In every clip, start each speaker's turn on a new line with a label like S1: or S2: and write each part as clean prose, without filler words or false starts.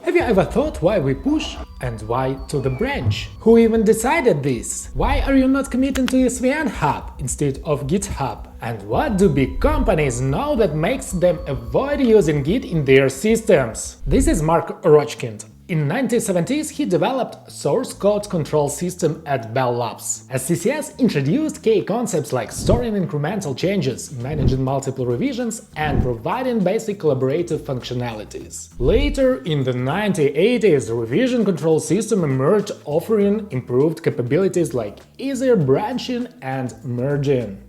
S1: Have you ever thought why we push and why to the branch? Who even decided this? Why are you not committing to SVN Hub instead of GitHub? And what do big companies know that makes them avoid using Git in their systems? This is Mark Rochkind. In 1970s, he developed source code control system at Bell Labs. As CCS introduced key concepts like storing incremental changes, managing multiple revisions, and providing basic collaborative functionalities. Later, in the 1980s, the revision control system emerged, offering improved capabilities like easier branching and merging.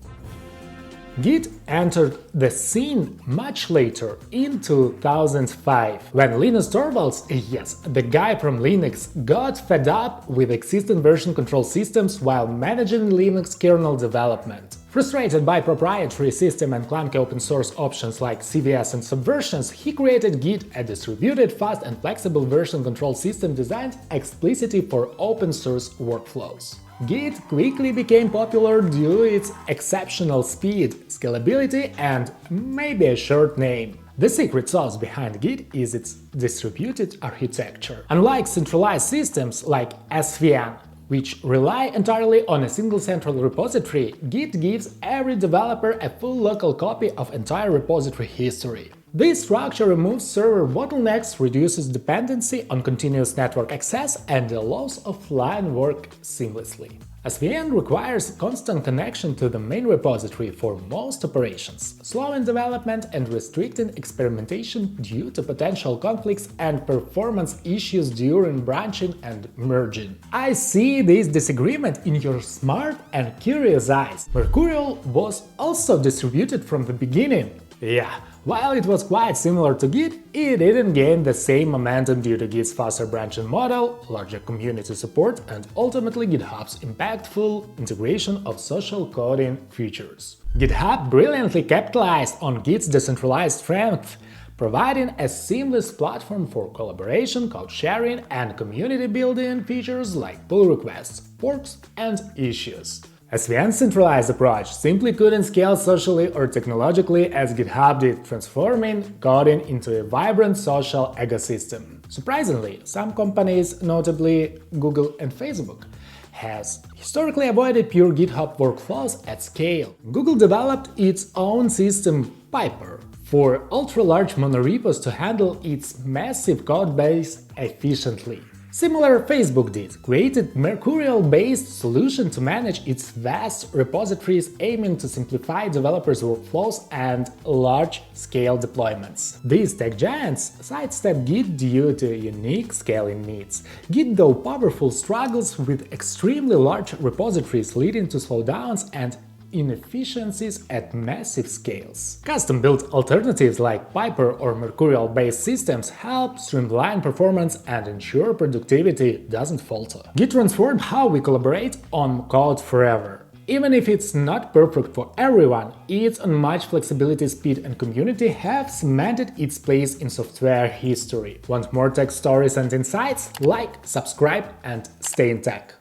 S1: Git entered the scene much later, in 2005, when Linus Torvalds, yes, the guy from Linux, got fed up with existing version control systems while managing Linux kernel development. Frustrated by proprietary system and clunky open-source options like CVS and Subversions, he created Git, a distributed, fast and flexible version control system designed explicitly for open-source workflows. Git quickly became popular due to its exceptional speed, scalability, and maybe a short name. The secret sauce behind Git is its distributed architecture. Unlike centralized systems like SVN, which rely entirely on a single central repository, Git gives every developer a full local copy of entire repository history. This structure removes server bottlenecks, reduces dependency on continuous network access, and allows offline work seamlessly. SVN requires constant connection to the main repository for most operations, slowing development and restricting experimentation due to potential conflicts and performance issues during branching and merging. I see this disagreement in your smart and curious eyes. Mercurial was also distributed from the beginning. Yeah, while it was quite similar to Git, it didn't gain the same momentum due to Git's faster branching model, larger community support, and ultimately GitHub's impactful integration of social coding features. GitHub brilliantly capitalized on Git's decentralized strength, providing a seamless platform for collaboration, code sharing, and community building features like pull requests, forks, and issues. SVN's centralized approach simply couldn't scale socially or technologically as GitHub did, transforming coding into a vibrant social ecosystem. Surprisingly, some companies, notably Google and Facebook, has historically avoided pure GitHub workflows at scale. Google developed its own system, Piper, for ultra-large monorepos to handle its massive codebase efficiently. Similar, Facebook did, created Mercurial-based solution to manage its vast repositories, aiming to simplify developers' workflows and large-scale deployments. These tech giants sidestep Git due to unique scaling needs. Git, though powerful, struggles with extremely large repositories, leading to slowdowns and inefficiencies at massive scales. Custom-built alternatives like Piper or Mercurial-based systems help streamline performance and ensure productivity doesn't falter. Git transformed how we collaborate on code forever. Even if it's not perfect for everyone, its unmatched flexibility, speed, and community have cemented its place in software history. Want more tech stories and insights? Like, subscribe, and stay in tech!